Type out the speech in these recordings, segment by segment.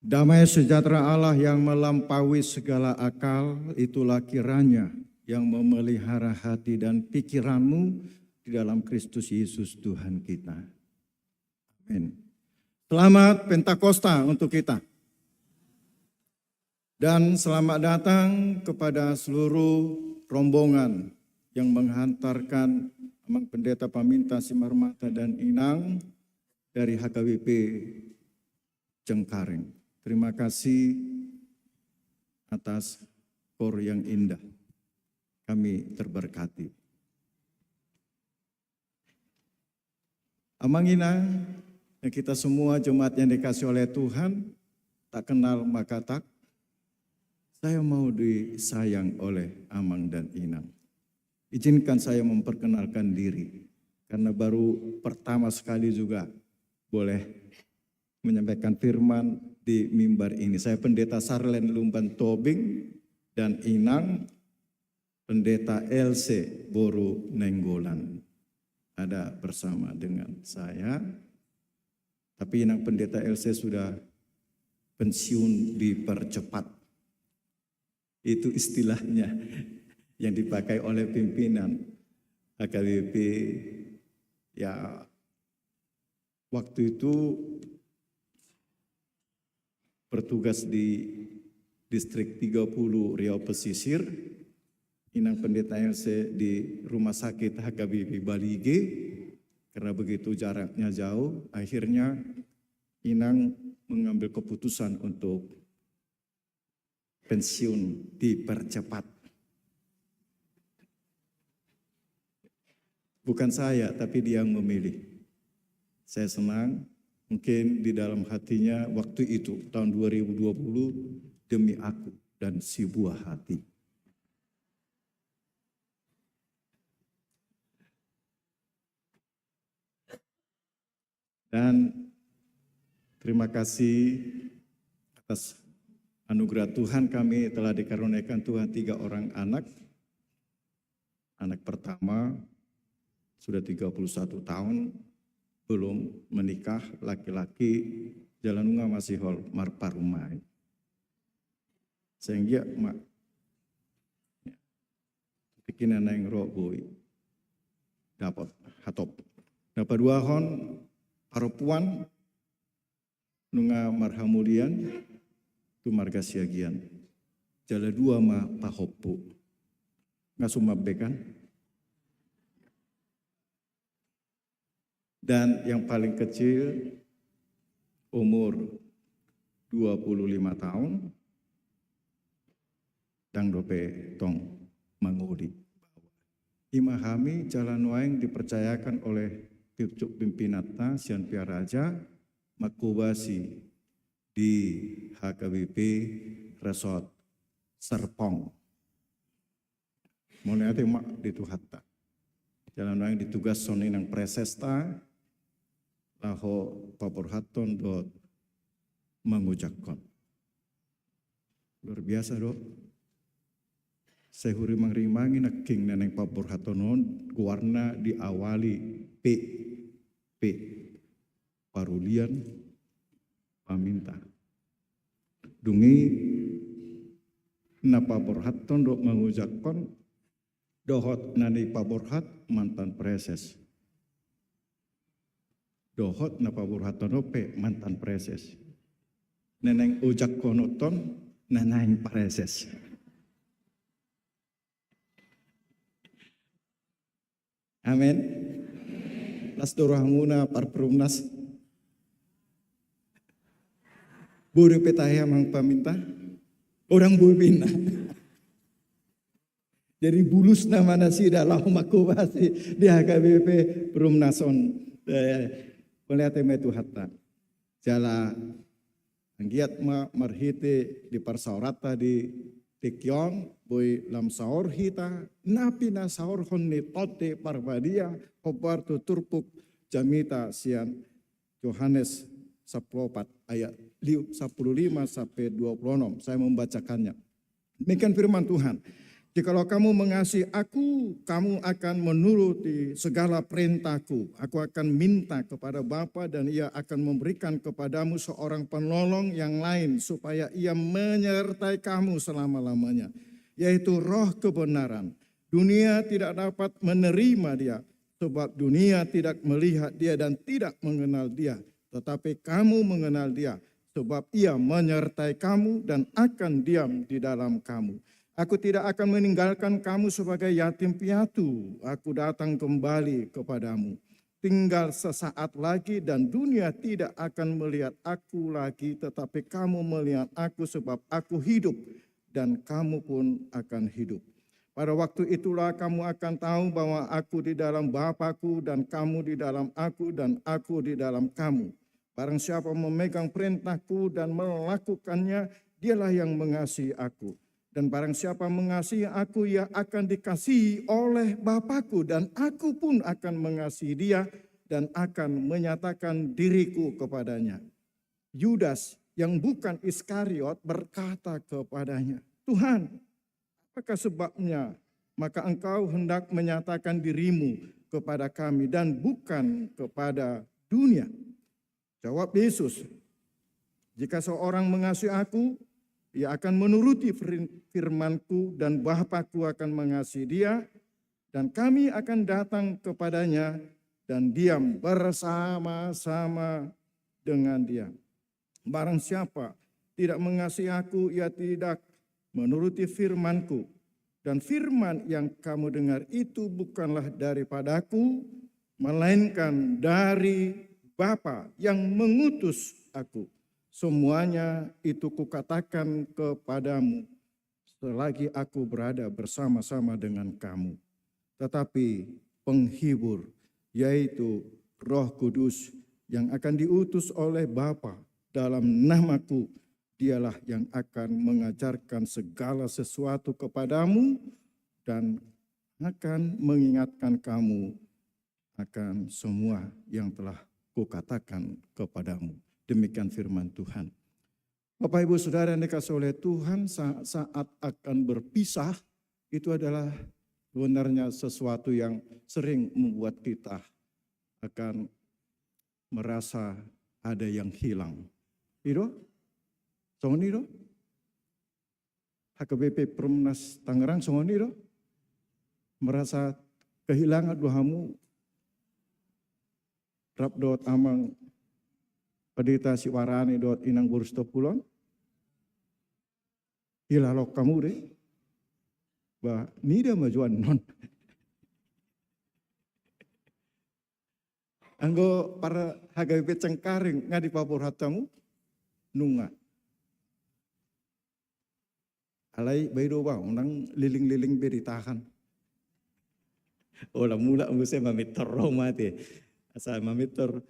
Damai sejahtera Allah yang melampaui segala akal, itulah kiranya yang memelihara hati dan pikiranmu di dalam Kristus Yesus Tuhan kita. Amin. Selamat Pentakosta untuk kita. Dan selamat datang kepada seluruh rombongan yang menghantarkan Amang Pendeta Paminta Simarmata dan Inang dari HKBP Cengkareng. Terima kasih atas kor yang indah. Kami terberkati. Amang Inang, yang kita semua jemaat yang dikasih oleh Tuhan, tak kenal maka tak. Saya mau disayang oleh Amang dan Inang. Izinkan saya memperkenalkan diri, karena baru pertama sekali juga boleh menyampaikan firman di mimbar ini. Saya Pendeta Sarlen Lumban Tobing dan Inang Pendeta LC Boru Nenggolan ada bersama dengan saya. Tapi Inang Pendeta LC sudah pensiun dipercepat. Itu istilahnya yang dipakai oleh pimpinan HKBP. Ya, waktu itu bertugas di distrik 30 Riau Pesisir, Inang Pendeta LC di Rumah Sakit HKBP Balige, karena begitu jaraknya jauh, akhirnya Inang mengambil keputusan untuk pensiun dipercepat. Bukan saya, tapi dia yang memilih. Saya senang. Mungkin di dalam hatinya waktu itu, tahun 2020, demi aku dan si buah hati. Dan terima kasih atas anugerah Tuhan, kami telah dikaruniakan Tuhan 3 orang anak. Anak pertama sudah 31 tahun, belum menikah, laki-laki, jalan unga masih hol marparumai. Sehingga mak bikin yang roh boy dapat hatop. Dapat 2 hon perempuan nunga marhamulian tu marga siagian. Jala 2 ma pahopu. Ngasumabekan. Dan yang paling kecil umur 25 tahun, dang dope tong mangudi. Imahami jalan waing dipercayakan oleh pimpinatna Sian Piaraja makubasi di HKBP Resort Serpong. Mulai ate mak dituhatta. Jalan waing ditugas soni nang presesta laho paporhaton dot mengucapkan. Luar biasa dok. Saya huri mangrimangi naking neneng paporhatonon warna diawali P parulian paminta. Dungi na paporhaton dok mengucapkan dohot nani paporhat mantan preses. Dohot na paborhatono pe mantan preses. Neneng ujak konoton neneng preses. Amin. Las dorahmuna parperumnas. Buri petaya mang paminta. Orang bubina. Jadi bulus nama nasi dalam makubasi di HKBP Perumnason. Melihat itu hatta. Jala anggiat marhite di parsaurata di Tekion, boy lam saur hita, napi na saur honni tote parbadia, hopar tu turpuk jamita sian Yohanes 14 ayat 15 sampai 26. Saya membacakannya. Demikian firman Tuhan. Jikalau kamu mengasihi aku, kamu akan menuruti segala perintahku. Aku akan minta kepada Bapa dan ia akan memberikan kepadamu seorang penolong yang lain supaya ia menyertai kamu selama-lamanya, yaitu Roh kebenaran. Dunia tidak dapat menerima dia, sebab dunia tidak melihat dia dan tidak mengenal dia. Tetapi kamu mengenal dia, sebab ia menyertai kamu dan akan diam di dalam kamu. Aku tidak akan meninggalkan kamu sebagai yatim piatu. Aku datang kembali kepadamu. Tinggal sesaat lagi dan dunia tidak akan melihat aku lagi, tetapi kamu melihat aku sebab aku hidup dan kamu pun akan hidup. Pada waktu itulah kamu akan tahu bahwa aku di dalam Bapa-Ku dan kamu di dalam aku dan aku di dalam kamu. Barang siapa memegang perintahku dan melakukannya, dialah yang mengasihi aku. Dan barang siapa mengasihi aku, ia akan dikasihi oleh Bapa-Ku, dan aku pun akan mengasihi dia dan akan menyatakan diriku kepadanya. Yudas yang bukan Iskariot berkata kepadanya, Tuhan, apakah sebabnya maka engkau hendak menyatakan dirimu kepada kami dan bukan kepada dunia? Jawab Yesus, jika seorang mengasihi aku, ia akan menuruti firman-Ku dan Bapa-Ku akan mengasihi dia dan kami akan datang kepadanya dan diam bersama-sama dengan dia. Barang siapa tidak mengasihi aku, ia tidak menuruti firman-Ku. Dan firman yang kamu dengar itu bukanlah daripadaku, melainkan dari Bapa yang mengutus aku. Semuanya itu kukatakan kepadamu selagi aku berada bersama-sama dengan kamu. Tetapi penghibur, yaitu Roh Kudus yang akan diutus oleh Bapa dalam namaku, dialah yang akan mengajarkan segala sesuatu kepadamu dan akan mengingatkan kamu akan semua yang telah kukatakan kepadamu. Demikian firman Tuhan. Bapak Ibu Saudara yang dikasihi oleh Tuhan, saat akan berpisah itu adalah sebenarnya sesuatu yang sering membuat kita akan merasa ada yang hilang. Itu? Songon itu? HKBP Perumnas Tangerang songon itu? Merasa kehilangan doamu Rabdot amang Padita siwarani dot inang bursto pulon. Hilalok kamu deh. Bah, nida majuan non. Anggo para HGB cengkaring ngadi papur hatamu nunga. Alai baido ba unang liling-liling beritahan. Ola mula saya mamitor romate. Asal mamitor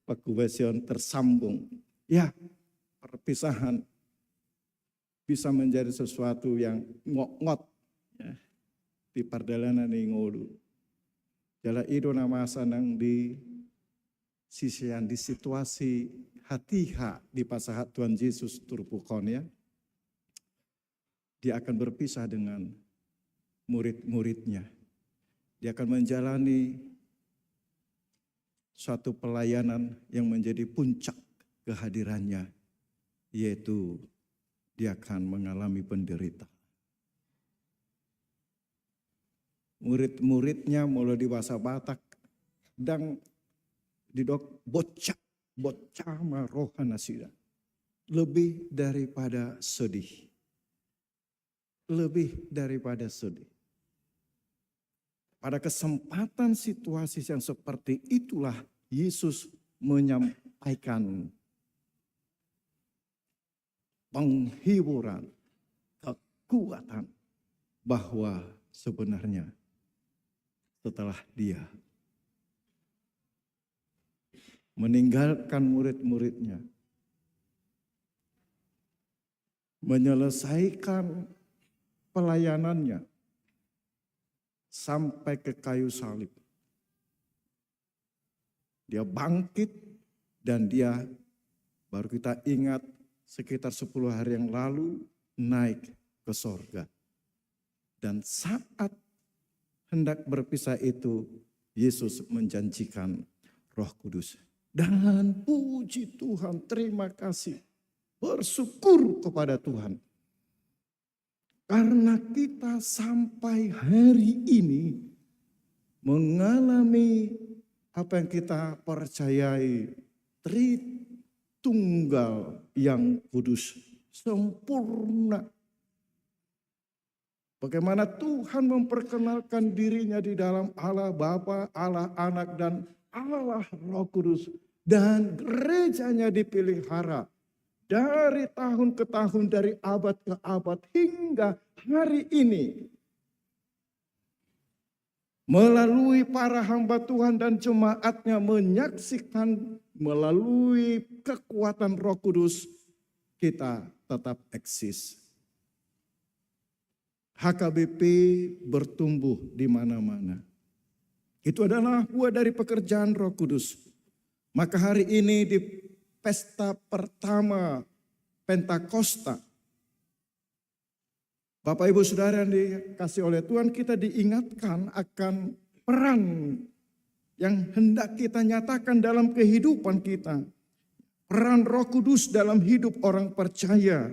pakubasion tersambung. Ya, perpisahan bisa menjadi sesuatu yang ngot-ngot ya, di pardalanan ni ngolu. Jala ido nama sanang di sisian di situasi hatiha di pasahat Tuhan Yesus turpukon ya. Dia akan berpisah dengan murid-muridnya. Dia akan menjalani suatu pelayanan yang menjadi puncak kehadirannya, yaitu dia akan mengalami penderitaan. Murid-muridnya mulai dewasa Batak dan didok bocah marohana sida. Lebih daripada sedih. Lebih daripada sedih. Pada kesempatan situasi yang seperti itulah Yesus menyampaikan penghiburan, kekuatan bahwa sebenarnya setelah dia meninggalkan murid-muridnya, menyelesaikan pelayanannya sampai ke kayu salib. Dia bangkit dan dia baru kita ingat sekitar 10 hari yang lalu naik ke sorga. Dan saat hendak berpisah itu, Yesus menjanjikan Roh Kudus. Dan puji Tuhan, terima kasih, bersyukur kepada Tuhan. Karena kita sampai hari ini mengalami apa yang kita percayai, Tritunggal yang kudus, sempurna. Bagaimana Tuhan memperkenalkan dirinya di dalam Allah Bapa, Allah Anak, dan Allah Roh Kudus. Dan gerejanya dipelihara dari tahun ke tahun, dari abad ke abad, hingga hari ini. Melalui para hamba Tuhan dan jemaatnya menyaksikan melalui kekuatan Roh Kudus, kita tetap eksis. HKBP bertumbuh di mana-mana. Itu adalah buah dari pekerjaan Roh Kudus. Maka hari ini di pesta pertama Pentakosta, Bapak Ibu Saudara yang dikasih oleh Tuhan, kita diingatkan akan peran yang hendak kita nyatakan dalam kehidupan kita. Peran Roh Kudus dalam hidup orang percaya.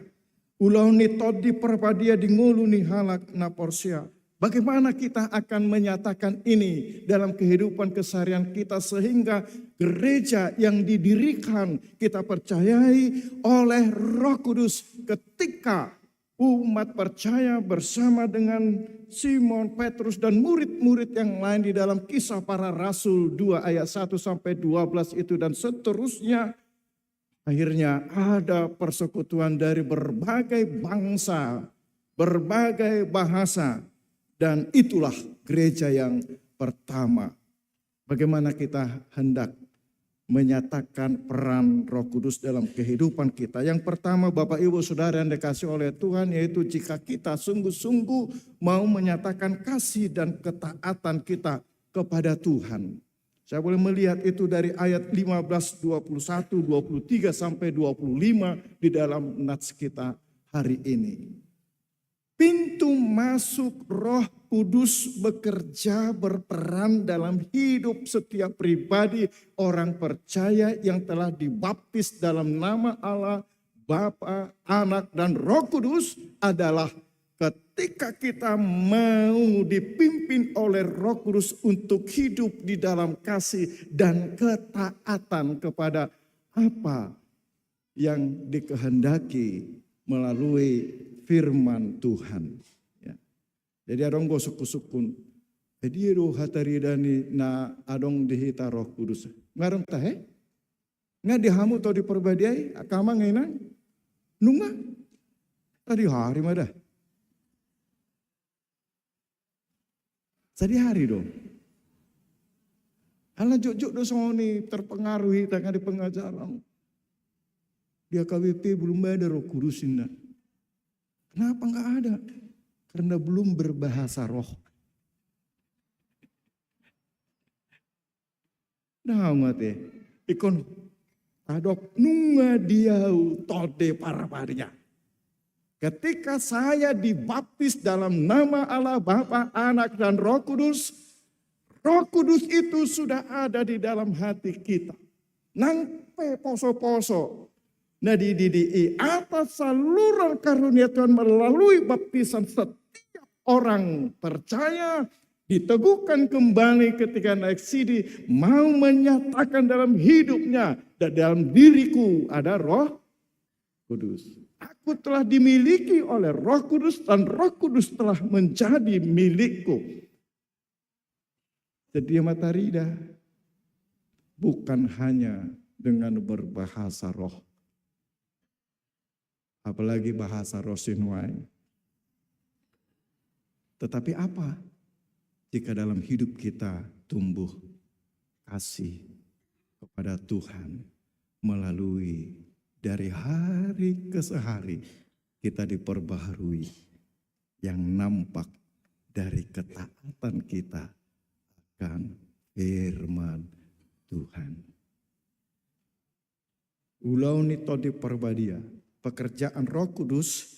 Ulau ni todi perpadia di ngulu ni halak na porsia. Bagaimana kita akan menyatakan ini dalam kehidupan keseharian kita sehingga gereja yang didirikan kita percayai oleh Roh Kudus ketika umat percaya bersama dengan Simon, Petrus dan murid-murid yang lain di dalam Kisah Para Rasul 2 ayat 1 sampai 12 itu dan seterusnya. Akhirnya ada persekutuan dari berbagai bangsa, berbagai bahasa. Dan itulah gereja yang pertama. Bagaimana kita hendak menyatakan peran Roh Kudus dalam kehidupan kita. Yang pertama Bapak Ibu Saudara yang dikasih oleh Tuhan, yaitu jika kita sungguh-sungguh mau menyatakan kasih dan ketaatan kita kepada Tuhan. Saya boleh melihat itu dari ayat 15, 21, 23 sampai 25 di dalam nats kita hari ini. Pintu masuk Roh Kudus bekerja berperan dalam hidup setiap pribadi orang percaya yang telah dibaptis dalam nama Allah, Bapa, Anak, dan Roh Kudus adalah ketika kita mau dipimpin oleh Roh Kudus untuk hidup di dalam kasih dan ketaatan kepada apa yang dikehendaki melalui firman Tuhan. Ya. Jadi adong gosok sukun. Jadi roh hataridani na adong dihita Roh Kudus. Ngaram tahe? Nga dihamu atau diperbadiai akama ngaina? Nunga? Tadi hari madah. Sehari dong. Alah juk-juk dosoni terpengaruhi tangan di pengajaran. Di AKBP belum ada Roh Kudus indah. Kenapa enggak ada? Karena belum berbahasa roh. Nah mati, ikon adok nunga diau tode para parinya. Ketika saya dibaptis dalam nama Allah Bapa, Anak, dan Roh Kudus itu sudah ada di dalam hati kita. Nangpe poso-poso. Nah di atas saluran karunia Tuhan melalui baptisan setiap orang percaya diteguhkan kembali ketika naik sidi mau menyatakan dalam hidupnya dan dalam diriku ada Roh Kudus. Aku telah dimiliki oleh Roh Kudus dan Roh Kudus telah menjadi milikku. Sedia matarida bukan hanya dengan berbahasa roh. Apalagi bahasa rosinwai. Tetapi apa jika dalam hidup kita tumbuh kasih kepada Tuhan melalui dari hari ke hari kita diperbaharui yang nampak dari ketaatan kita akan firman Tuhan. Ulau ni todi perbadia. Pekerjaan Roh Kudus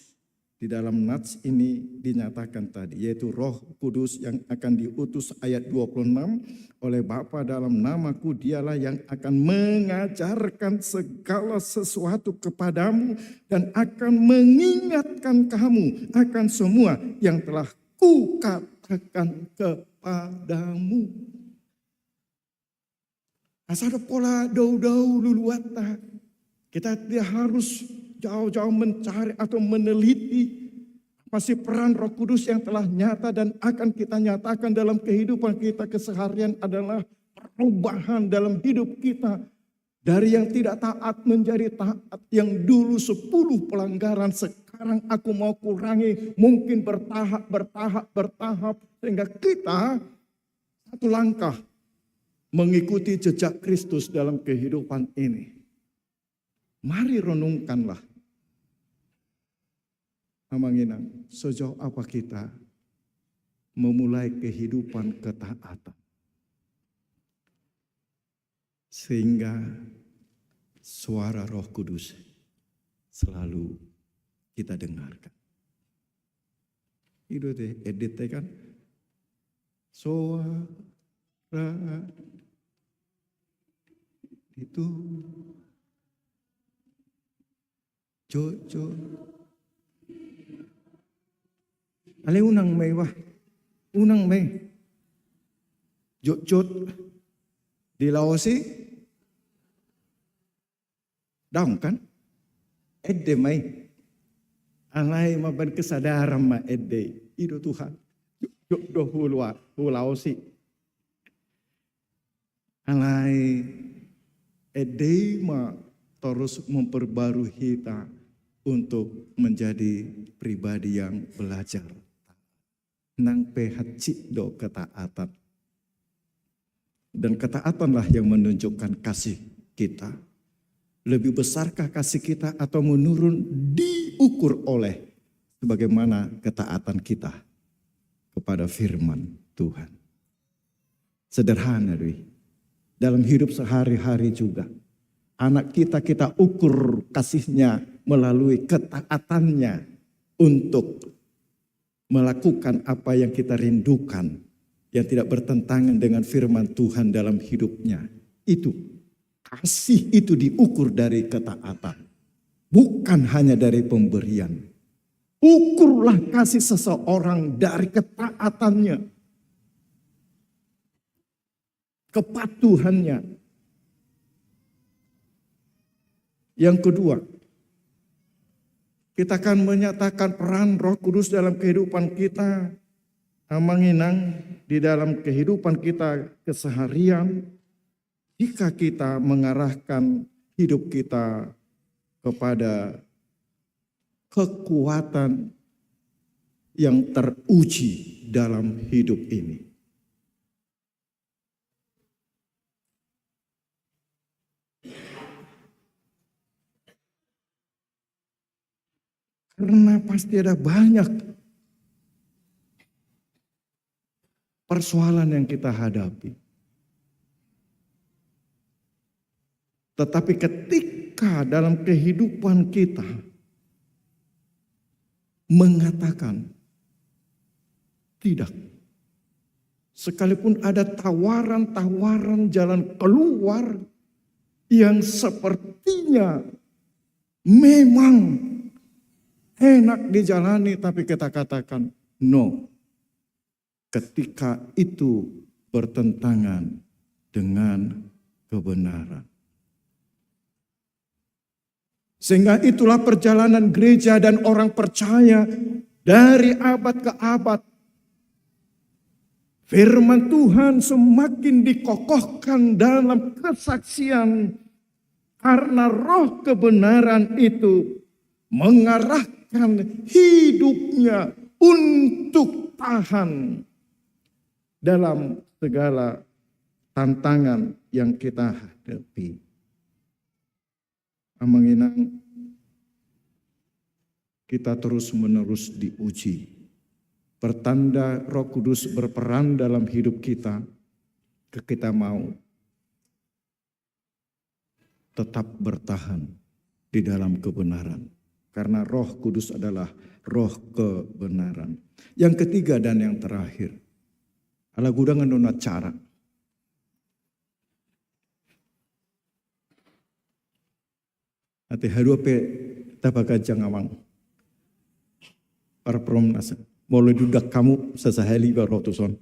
di dalam nats ini dinyatakan tadi, yaitu Roh Kudus yang akan diutus ayat 26 oleh Bapa dalam namaku, dialah yang akan mengajarkan segala sesuatu kepadamu dan akan mengingatkan kamu akan semua yang telah kukatakan kepadamu. Asal pola dau-dau luluata. Kita tidak harus jauh-jauh mencari atau meneliti apa sih peran Roh Kudus yang telah nyata dan akan kita nyatakan dalam kehidupan kita keseharian adalah perubahan dalam hidup kita. Dari yang tidak taat menjadi taat, yang dulu 10 pelanggaran sekarang aku mau kurangi, mungkin bertahap sehingga kita satu langkah mengikuti jejak Kristus dalam kehidupan ini. Mari renungkanlah. Amanginang, sejauh apa kita memulai kehidupan ketaatan. Sehingga suara Roh Kudus selalu kita dengarkan. Itu deh, edit kan. Suara itu Jojo. Ale unang may wah. Unang may. Jot di Laosi. Daun kan? Edde may. Alay maban kesadaran ma edde. Itu Tuhan. Jot Laosi. Alay edde ma terus memperbarui kita untuk menjadi pribadi yang belajar. Nang pehaci do ketaatan. Dan ketaatanlah yang menunjukkan kasih kita. Lebih besarkah kasih kita atau menurun diukur oleh sebagaimana ketaatan kita kepada firman Tuhan. Sederhana, dalam hidup sehari-hari juga. Anak kita ukur kasihnya melalui ketaatannya untuk melakukan apa yang kita rindukan, yang tidak bertentangan dengan firman Tuhan dalam hidupnya. Itu, kasih itu diukur dari ketaatan, bukan hanya dari pemberian. Ukurlah kasih seseorang dari ketaatannya, kepatuhannya. Yang kedua, kita akan menyatakan peran Roh Kudus dalam kehidupan kita, amanginang di dalam kehidupan kita keseharian, jika kita mengarahkan hidup kita kepada kekuatan yang teruji dalam hidup ini. Karena pasti ada banyak persoalan yang kita hadapi. Tetapi ketika dalam kehidupan kita mengatakan tidak, sekalipun ada tawaran-tawaran jalan keluar yang sepertinya memang enak dijalani, tapi kita katakan no. Ketika itu bertentangan dengan kebenaran. Sehingga itulah perjalanan gereja dan orang percaya dari abad ke abad. Firman Tuhan semakin dikokohkan dalam kesaksian karena roh kebenaran itu mengarahkan hidupnya untuk tahan dalam segala tantangan yang kita hadapi. Amanginang, kita terus-menerus diuji. Pertanda Roh Kudus berperan dalam hidup kita mau tetap bertahan di dalam kebenaran. Karena Roh Kudus adalah roh kebenaran. Yang ketiga dan yang terakhir, ala gudangan dona cara. Ati harupe tabagajang awang. Para promnas, boleh dudak kamu sesaheli barotuson.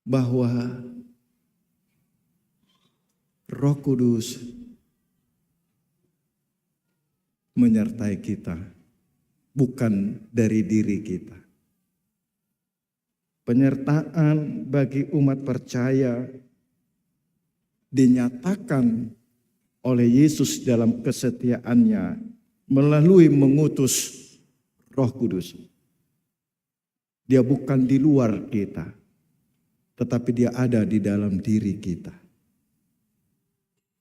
Bahwa Roh Kudus menyertai kita, bukan dari diri kita. Penyertaan bagi umat percaya dinyatakan oleh Yesus dalam kesetiaannya melalui mengutus Roh Kudus. Dia bukan di luar kita, tetapi dia ada di dalam diri kita.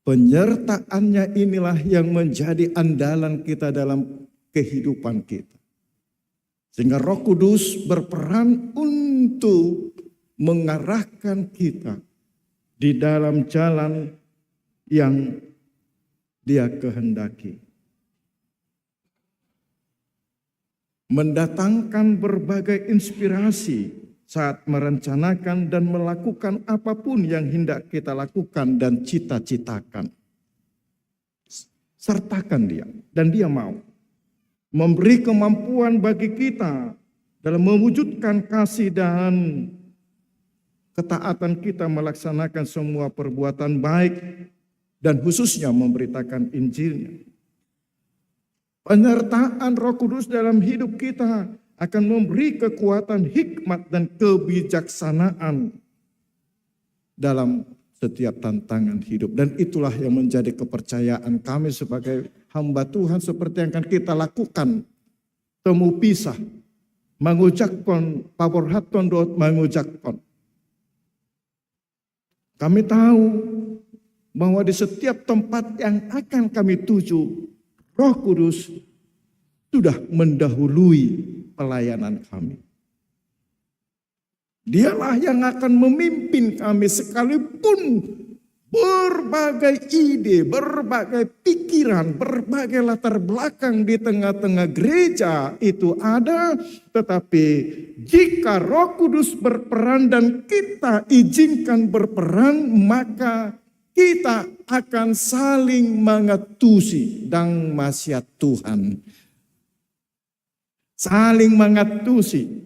Penyertaannya inilah yang menjadi andalan kita dalam kehidupan kita. Sehingga Roh Kudus berperan untuk mengarahkan kita di dalam jalan yang Dia kehendaki. Mendatangkan berbagai inspirasi saat merencanakan dan melakukan apapun yang hendak kita lakukan dan cita-citakan. Sertakan Dia, dan Dia mau memberi kemampuan bagi kita dalam mewujudkan kasih dan ketaatan kita melaksanakan semua perbuatan baik dan khususnya memberitakan Injilnya. Penyertaan Roh Kudus dalam hidup kita akan memberi kekuatan, hikmat dan kebijaksanaan dalam setiap tantangan hidup. Dan itulah yang menjadi kepercayaan kami sebagai hamba Tuhan seperti yang akan kita lakukan. Temu pisah, mengucapkan paborhaton dot mengucapkan. Kami tahu bahwa di setiap tempat yang akan kami tuju, Roh Kudus sudah mendahului pelayanan kami. Dialah yang akan memimpin kami sekalipun berbagai ide, berbagai pikiran, berbagai latar belakang di tengah-tengah gereja itu ada. Tetapi jika Roh Kudus berperan dan kita izinkan berperan, maka kita akan saling mengetusi dan maksiat Tuhan. Saling mengetusi.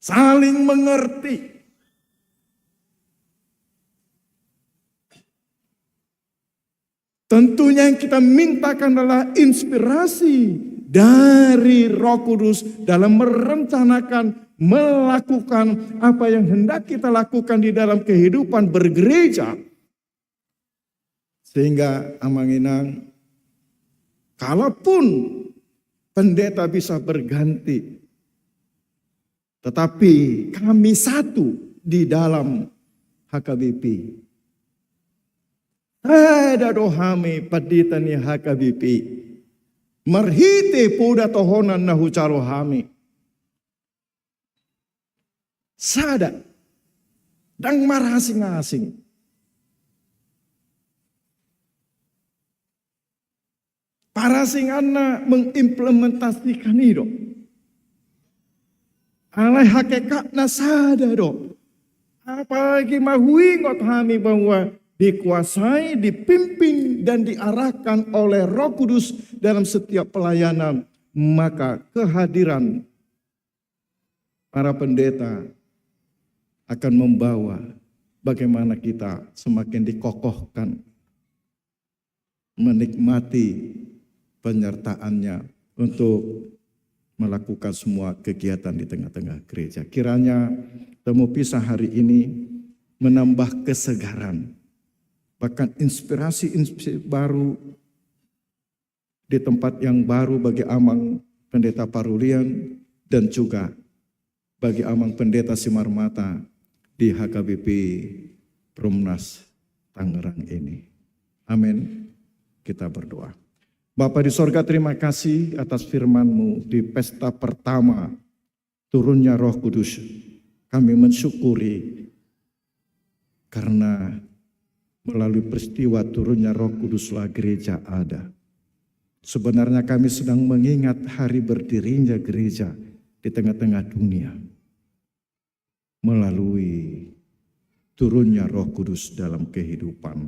Saling mengerti. Tentunya yang kita mintakan adalah inspirasi dari Roh Kudus dalam merencanakan, melakukan apa yang hendak kita lakukan di dalam kehidupan bergereja. Sehingga amanginang, kalaupun pendeta bisa berganti, tetapi kami satu di dalam HKBP. Ada dohami paditani HKBP. Marhite puda tohonan na hucaro hami. Sada. Dang marasing-asing. Para singana mengimplementasikan itu. Alay hakikatna sada do. Apalagi mahuingot hami bahwa dikuasai, dipimpin, dan diarahkan oleh Roh Kudus dalam setiap pelayanan. Maka kehadiran para pendeta akan membawa bagaimana kita semakin dikokohkan, menikmati penyertaannya untuk melakukan semua kegiatan di tengah-tengah gereja. Kiranya temu pisah hari ini menambah kesegaran, bahkan inspirasi baru di tempat yang baru bagi Amang Pendeta Parulian dan juga bagi Amang Pendeta Simarmata di HKBP Perumnas Tangerang ini. Amin. Kita berdoa. Bapa di sorga, terima kasih atas firman-Mu di pesta pertama turunnya Roh Kudus. Kami mensyukuri karena melalui peristiwa turunnya Roh Kuduslah gereja ada. Sebenarnya kami sedang mengingat hari berdirinya gereja di tengah-tengah dunia. Melalui turunnya Roh Kudus dalam kehidupan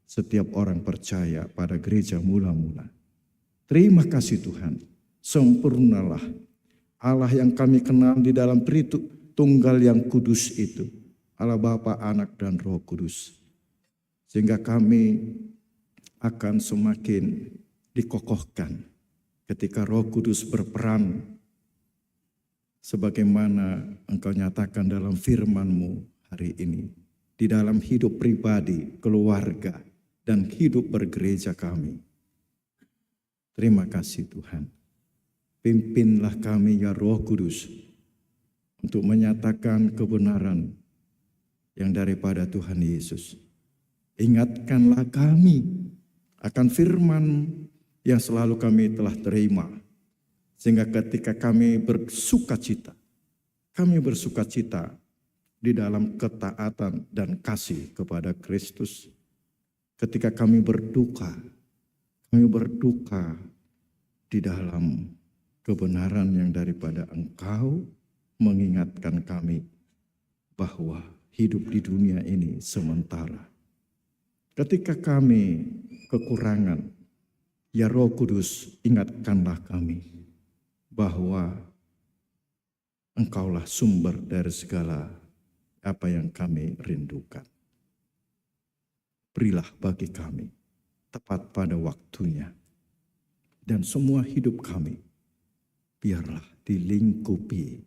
setiap orang percaya pada gereja mula-mula. Terima kasih Tuhan, sempurnalah Allah yang kami kenal di dalam Tritunggal yang kudus itu, Allah Bapa, Anak, dan Roh Kudus. Sehingga kami akan semakin dikokohkan ketika Roh Kudus berperan sebagaimana Engkau nyatakan dalam firman-Mu hari ini, di dalam hidup pribadi, keluarga, dan hidup bergereja kami. Terima kasih Tuhan. Pimpinlah kami ya Roh Kudus untuk menyatakan kebenaran yang daripada Tuhan Yesus. Ingatkanlah kami akan firman yang selalu kami telah terima. Sehingga ketika kami bersuka cita di dalam ketaatan dan kasih kepada Kristus. Ketika kami berduka di dalam kebenaran yang daripada Engkau mengingatkan kami bahwa hidup di dunia ini sementara. Ketika kami kekurangan, ya Roh Kudus, ingatkanlah kami bahwa Engkaulah sumber dari segala apa yang kami rindukan. Berilah bagi kami tepat pada waktunya. Dan semua hidup kami biarlah dilingkupi,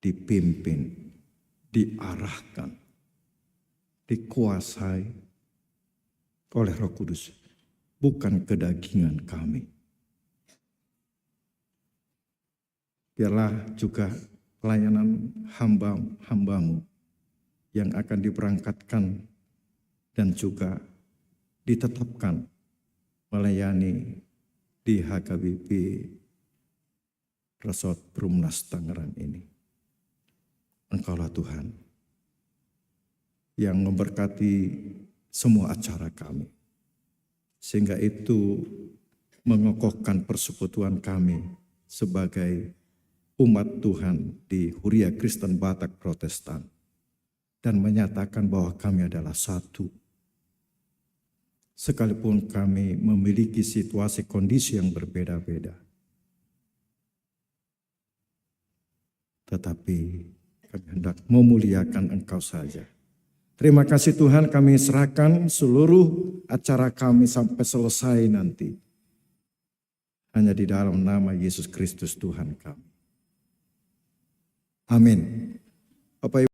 dipimpin, diarahkan, dikuasai oleh Roh Kudus, bukan kedagingan kami. Biarlah juga pelayanan hamba-hambamu yang akan diberangkatkan dan juga ditetapkan melayani di HKBP Resort Perumnas Tangerang ini. Engkaulah Tuhan yang memberkati semua acara kami. Sehingga itu mengokohkan persekutuan kami sebagai umat Tuhan di Huria Kristen Batak Protestan. Dan menyatakan bahwa kami adalah satu. Sekalipun kami memiliki situasi kondisi yang berbeda-beda. Tetapi kami hendak memuliakan Engkau saja. Terima kasih Tuhan, kami serahkan seluruh acara kami sampai selesai nanti. Hanya di dalam nama Yesus Kristus Tuhan kami. Amin. Bapak Ibu.